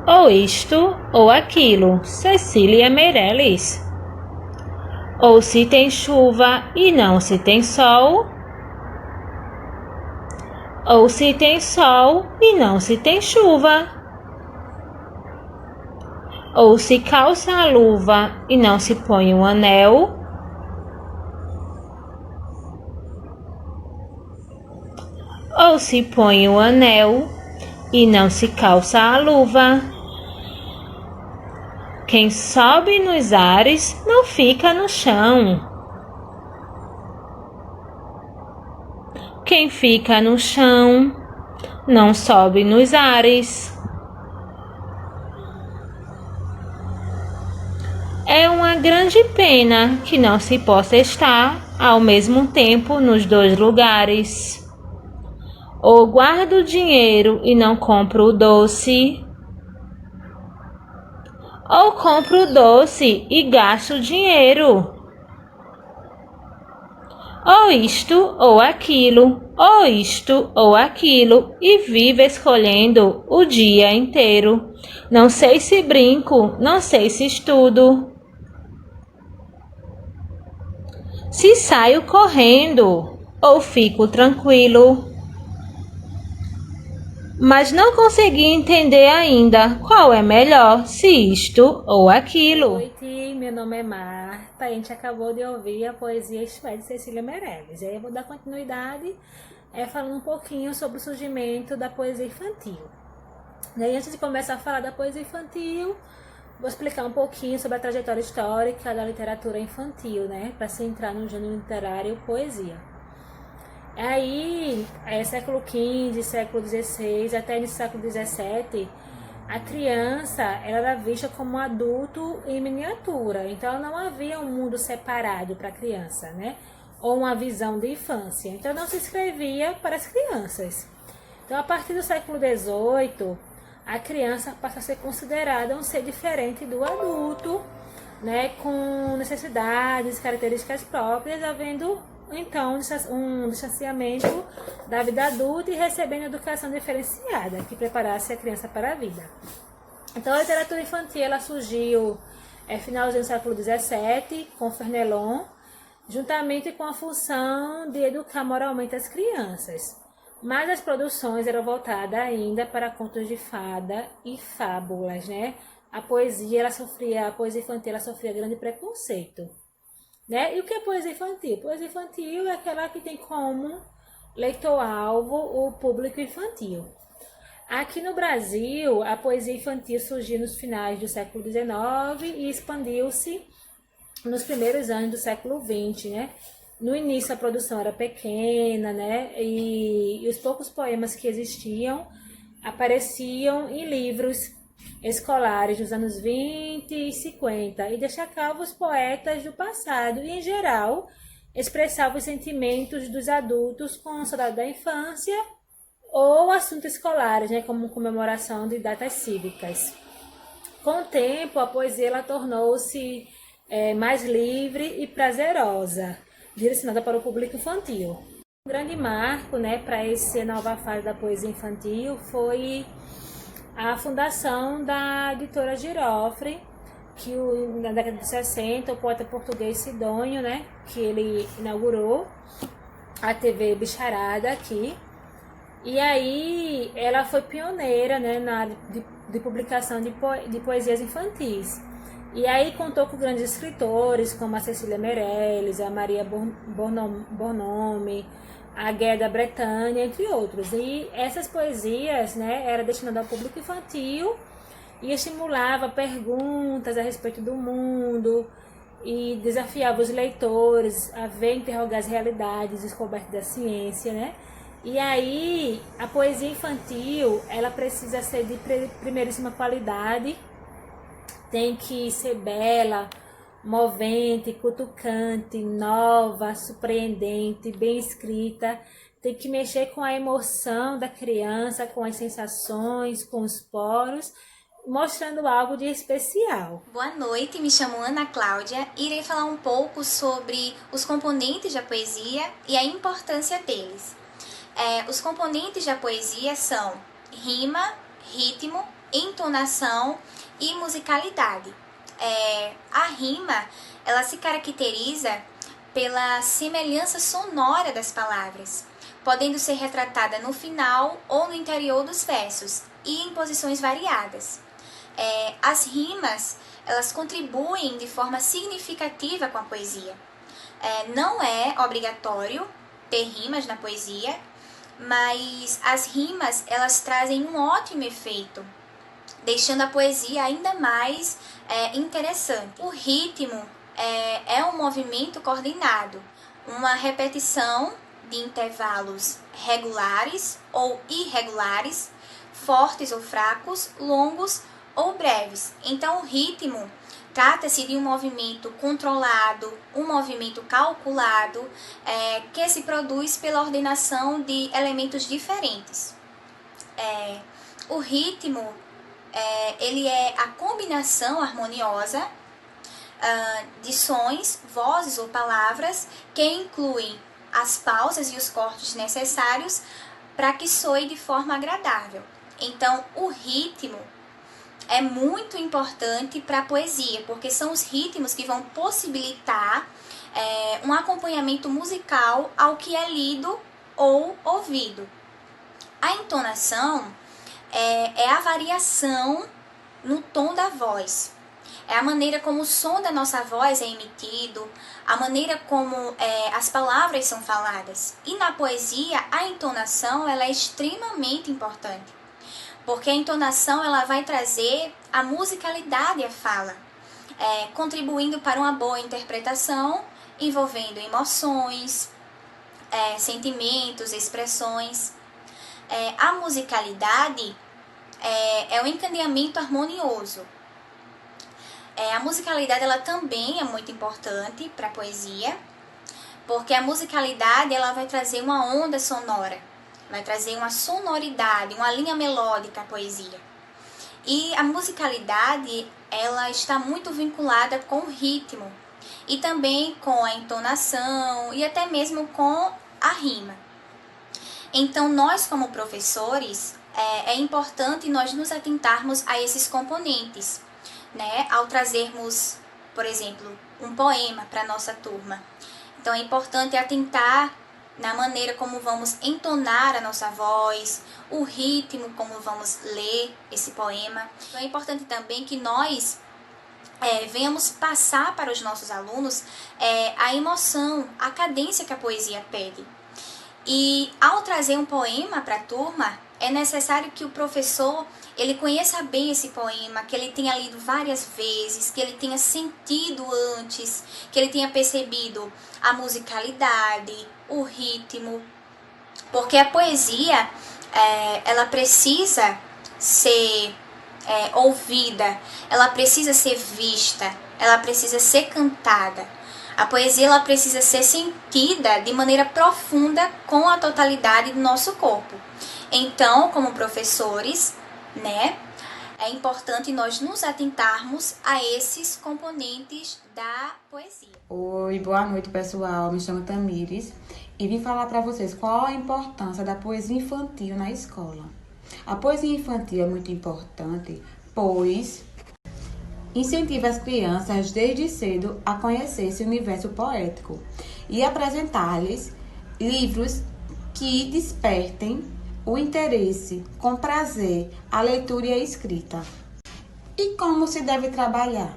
ou isto ou aquilo, Cecília Meirelles. Ou se tem chuva e não se tem sol, ou se tem sol e não se tem chuva, ou se calça a luva e não se põe um anel, ou se põe o anel e não se calça a luva. Quem sobe nos ares não fica no chão. Quem fica no chão não sobe nos ares. É uma grande pena que não se possa estar ao mesmo tempo nos dois lugares. Ou guardo o dinheiro e não compro o doce, ou compro o doce e gasto o dinheiro. Ou isto ou aquilo, ou isto ou aquilo, e vivo escolhendo o dia inteiro. Não sei se brinco, não sei se estudo, se saio correndo ou fico tranquilo. Mas não consegui entender ainda qual é melhor, se isto ou aquilo. Boa noite, meu nome é Marta. A gente acabou de ouvir a poesia Isto é de Cecília Meirelles. Aí eu vou dar continuidade falando um pouquinho sobre o surgimento da poesia infantil. Daí, antes de começar a falar da poesia infantil, vou explicar um pouquinho sobre a trajetória histórica da literatura infantil, né? Para se entrar no gênero literário poesia. Aí, século XV, século XVI, até no século XVII, a criança era vista como um adulto em miniatura. Então, não havia um mundo separado para a criança, né? Ou uma visão de infância. Então, não se escrevia para as crianças. Então, a partir do século XVIII, a criança passa a ser considerada um ser diferente do adulto, né? Com necessidades, características próprias, havendo então um distanciamento da vida adulta e recebendo educação diferenciada que preparasse a criança para a vida. Então a literatura infantil ela surgiu finalzinho do século XVII com Fenelon, juntamente com a função de educar moralmente as crianças. Mas as produções eram voltadas ainda para contos de fada e fábulas, né? A poesia infantil ela sofria grande preconceito. Né? E o que é poesia infantil? Poesia infantil é aquela que tem como leitor-alvo o público infantil. Aqui no Brasil, a poesia infantil surgiu nos finais do século XIX e expandiu-se nos primeiros anos do século XX. Né? No início, a produção era pequena, né? E os poucos poemas que existiam apareciam em livros escolares dos anos 20 e 50 e destacavam os poetas do passado e, em geral, expressavam os sentimentos dos adultos com saudade da infância ou assuntos escolares, né, como comemoração de datas cívicas. Com o tempo, a poesia ela tornou-se mais livre e prazerosa, direcionada para o público infantil. Um grande marco, né, para essa nova fase da poesia infantil foi a fundação da editora Girofre, que na década de 60, o poeta português Sidônio, né, que ele inaugurou a TV Bicharada aqui. E aí ela foi pioneira, né, na área de publicação de poesias infantis. E aí contou com grandes escritores como a Cecília Meirelles, a Maria Bonomi, a Guerra da Bretanha, entre outros. E essas poesias, né, eram destinadas ao público infantil e estimulava perguntas a respeito do mundo e desafiava os leitores a ver, interrogar as realidades, descobertas da ciência, né? E aí, a poesia infantil, ela precisa ser de primeiríssima qualidade, tem que ser bela, movente, cutucante, nova, surpreendente, bem escrita. Tem que mexer com a emoção da criança, com as sensações, com os poros, mostrando algo de especial. Boa noite, me chamo Ana Cláudia e irei falar um pouco sobre os componentes da poesia e a importância deles. Os componentes da poesia são rima, ritmo, entonação e musicalidade. A rima, ela se caracteriza pela semelhança sonora das palavras, podendo ser retratada no final ou no interior dos versos e em posições variadas. As rimas, elas contribuem de forma significativa com a poesia. Não é obrigatório ter rimas na poesia, mas as rimas, elas trazem um ótimo efeito, deixando a poesia ainda mais interessante. O ritmo é um movimento coordenado, uma repetição de intervalos regulares ou irregulares, fortes ou fracos, longos ou breves. Então, o ritmo trata-se de um movimento controlado, um movimento calculado, que se produz pela ordenação de elementos diferentes. O ritmo ele é a combinação harmoniosa de sons, vozes ou palavras que incluem as pausas e os cortes necessários para que soe de forma agradável. Então, o ritmo é muito importante para a poesia, porque são os ritmos que vão possibilitar um acompanhamento musical ao que é lido ou ouvido. A entonação é a variação no tom da voz. É a maneira como o som da nossa voz é emitido, a maneira como as palavras são faladas. E na poesia, a entonação ela é extremamente importante, porque a entonação ela vai trazer a musicalidade à fala, contribuindo para uma boa interpretação, envolvendo emoções, sentimentos, expressões. A musicalidade é o encadeamento harmonioso. A musicalidade ela também é muito importante para a poesia, porque a musicalidade ela vai trazer uma onda sonora, vai trazer uma sonoridade, uma linha melódica à poesia. E a musicalidade ela está muito vinculada com o ritmo e também com a entonação e até mesmo com a rima. Então, nós como professores, é importante nós nos atentarmos a esses componentes, né? Ao trazermos, por exemplo, um poema para a nossa turma. Então, é importante atentar na maneira como vamos entonar a nossa voz, o ritmo como vamos ler esse poema. Então, é importante também que nós venhamos passar para os nossos alunos a emoção, a cadência que a poesia pede. E ao trazer um poema para a turma, é necessário que o professor ele conheça bem esse poema, que ele tenha lido várias vezes, que ele tenha sentido antes, que ele tenha percebido a musicalidade, o ritmo, porque a poesia ela precisa ser ouvida, ela precisa ser vista, ela precisa ser cantada. A poesia ela precisa ser sentida de maneira profunda com a totalidade do nosso corpo. Então, como professores, né, é importante nós nos atentarmos a esses componentes da poesia. Oi, boa noite, pessoal. Me chamo Tamires e vim falar para vocês qual a importância da poesia infantil na escola. A poesia infantil é muito importante, pois incentiva as crianças desde cedo a conhecer esse universo poético e apresentar-lhes livros que despertem o interesse com prazer, a leitura e a escrita. E como se deve trabalhar?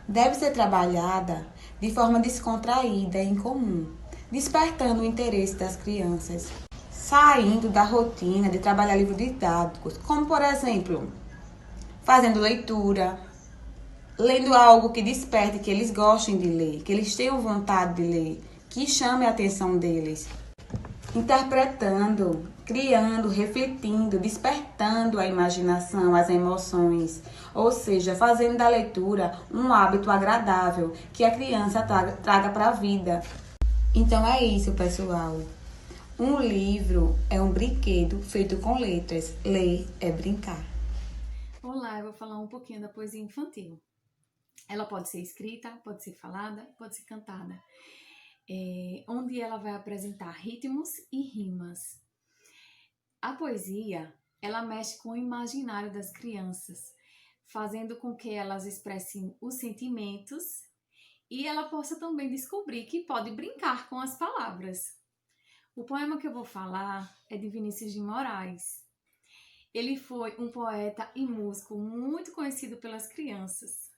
Deve ser trabalhada de forma descontraída e incomum, despertando o interesse das crianças, saindo da rotina de trabalhar livros didáticos, como por exemplo, fazendo leitura, lendo algo que desperte, que eles gostem de ler, que eles tenham vontade de ler, que chame a atenção deles. Interpretando, criando, refletindo, despertando a imaginação, as emoções. Ou seja, fazendo da leitura um hábito agradável que a criança traga para a vida. Então é isso, pessoal. Um livro é um brinquedo feito com letras. Ler é brincar. Olá, eu vou falar um pouquinho da poesia infantil. Ela pode ser escrita, pode ser falada, pode ser cantada. Onde ela vai apresentar ritmos e rimas. A poesia, ela mexe com o imaginário das crianças, fazendo com que elas expressem os sentimentos e ela possa também descobrir que pode brincar com as palavras. O poema que eu vou falar é de Vinícius de Moraes. Ele foi um poeta e músico muito conhecido pelas crianças.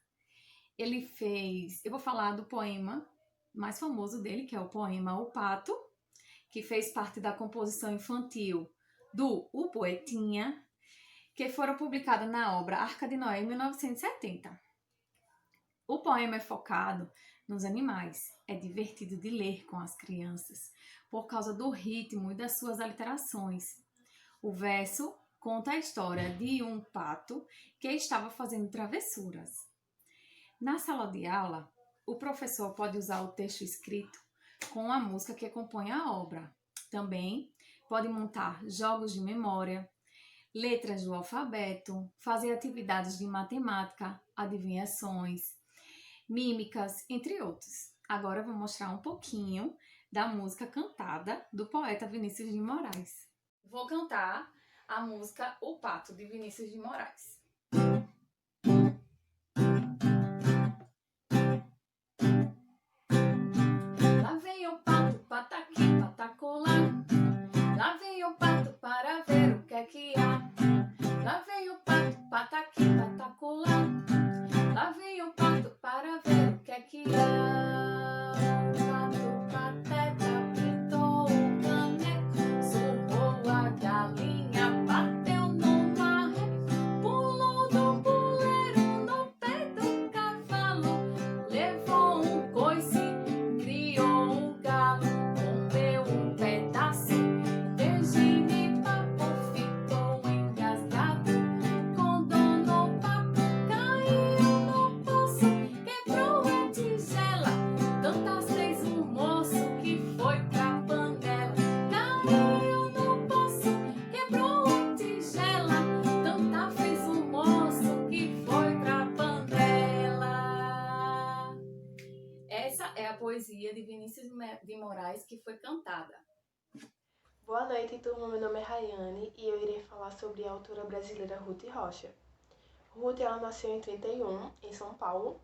Eu vou falar do poema mais famoso dele, que é o poema O Pato, que fez parte da composição infantil do O Poetinha, que foram publicadas na obra Arca de Noé, em 1970. O poema é focado nos animais, é divertido de ler com as crianças, por causa do ritmo e das suas aliterações. O verso conta a história de um pato que estava fazendo travessuras. Na sala de aula, o professor pode usar o texto escrito com a música que compõe a obra. Também pode montar jogos de memória, letras do alfabeto, fazer atividades de matemática, adivinhações, mímicas, entre outros. Agora eu vou mostrar um pouquinho da música cantada do poeta Vinícius de Moraes. Vou cantar a música O Pato, de Vinícius de Moraes. Lá vem o pato, pataqui, patacolá. Lá vem o pato para ver o que é que há. Lá vem o pato, pataqui, patacolá. Lá vem o pato para ver o que é que há. O pato pateta pintou o caneco, surrou a galinha, bateu no marreco, pulou do puleiro no pé do cavalo, levou um coice, criou um galo, comeu um pedaço de genipapo, ficou engasgado, condonou o papo, caiu no poço, quebrou a tigela, tantas fez um moço que foi pra panela. Caiu no poço, quebrou a tigela, tanta fez um moço que foi pra panela. Essa é a poesia de Vinícius de Moraes que foi cantada. Boa noite, turma. Meu nome é Rayane e eu irei falar sobre a autora brasileira Ruth Rocha. Ruth, ela nasceu em 31, em São Paulo.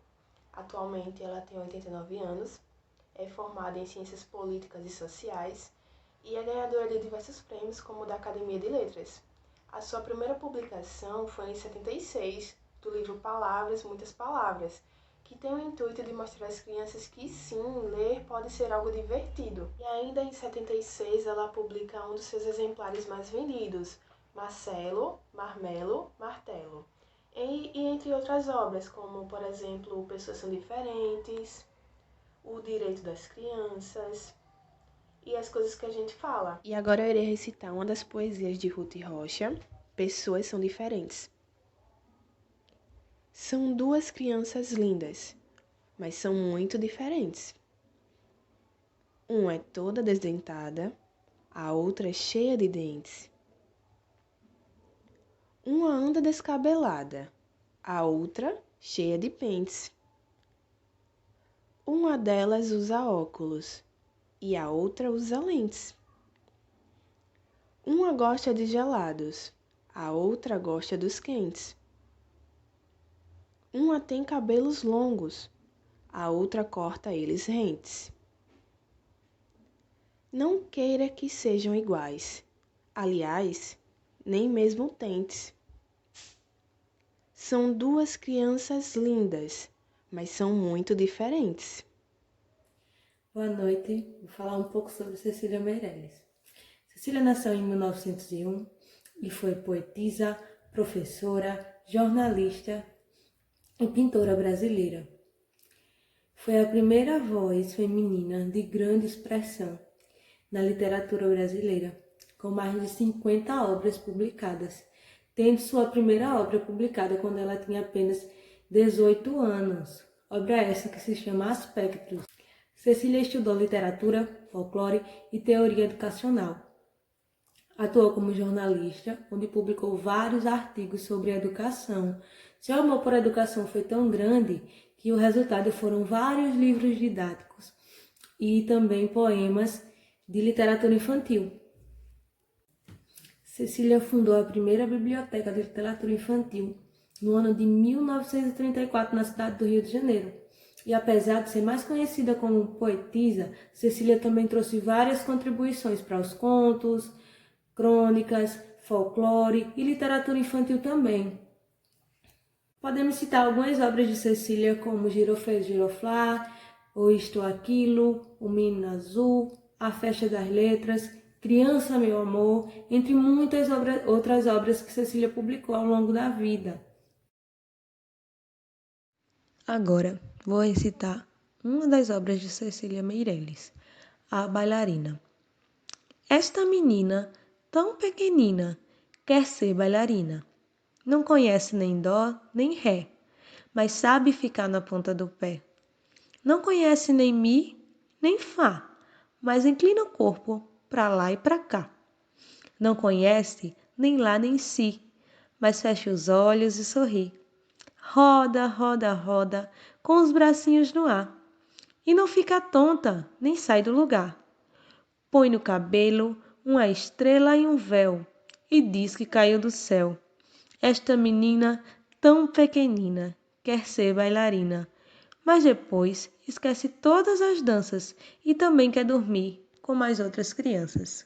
Atualmente ela tem 89 anos, é formada em Ciências Políticas e Sociais e é ganhadora de diversos prêmios, como o da Academia de Letras. A sua primeira publicação foi em 76, do livro Palavras, Muitas Palavras, que tem o intuito de mostrar às crianças que sim, ler pode ser algo divertido. E ainda em 76 ela publica um dos seus exemplares mais vendidos, Marcelo, Marmelo, Martelo. E entre outras obras, como, por exemplo, Pessoas São Diferentes, O Direito das Crianças e As Coisas que a Gente Fala. E agora eu irei recitar uma das poesias de Ruth Rocha, Pessoas São Diferentes. São duas crianças lindas, mas são muito diferentes. Uma é toda desdentada, a outra é cheia de dentes. Uma anda descabelada, a outra cheia de pentes. Uma delas usa óculos e a outra usa lentes. Uma gosta de gelados, a outra gosta dos quentes. Uma tem cabelos longos, a outra corta eles rentes. Não queira que sejam iguais, aliás, nem mesmo tentes. São duas crianças lindas, mas são muito diferentes. Boa noite, vou falar um pouco sobre Cecília Meirelles. Cecília nasceu em 1901 e foi poetisa, professora, jornalista e pintora brasileira. Foi a primeira voz feminina de grande expressão na literatura brasileira, com mais de 50 obras publicadas, tendo sua primeira obra publicada quando ela tinha apenas 18 anos, obra essa que se chama Aspectos. Cecília estudou literatura, folclore e teoria educacional. Atuou como jornalista, onde publicou vários artigos sobre educação. Seu amor por educação foi tão grande que o resultado foram vários livros didáticos e também poemas de literatura infantil. Cecília fundou a primeira biblioteca de literatura infantil no ano de 1934 na cidade do Rio de Janeiro. E apesar de ser mais conhecida como poetisa, Cecília também trouxe várias contribuições para os contos, crônicas, folclore e literatura infantil também. Podemos citar algumas obras de Cecília como Girofleiro Giroflá, O Isto Aquilo, O Menino Azul, A Festa das Letras, Criança Meu Amor, entre muitas outras obras que Cecília publicou ao longo da vida. Agora, vou recitar uma das obras de Cecília Meirelles, A Bailarina. Esta menina, tão pequenina, quer ser bailarina. Não conhece nem dó, nem ré, mas sabe ficar na ponta do pé. Não conhece nem mi, nem fá, mas inclina o corpo para lá e para cá. Não conhece nem lá nem si, mas fecha os olhos e sorri. Roda, roda, roda, com os bracinhos no ar. E não fica tonta, nem sai do lugar. Põe no cabelo uma estrela e um véu, e diz que caiu do céu. Esta menina, tão pequenina, quer ser bailarina, mas depois esquece todas as danças e também quer dormir com mais outras crianças.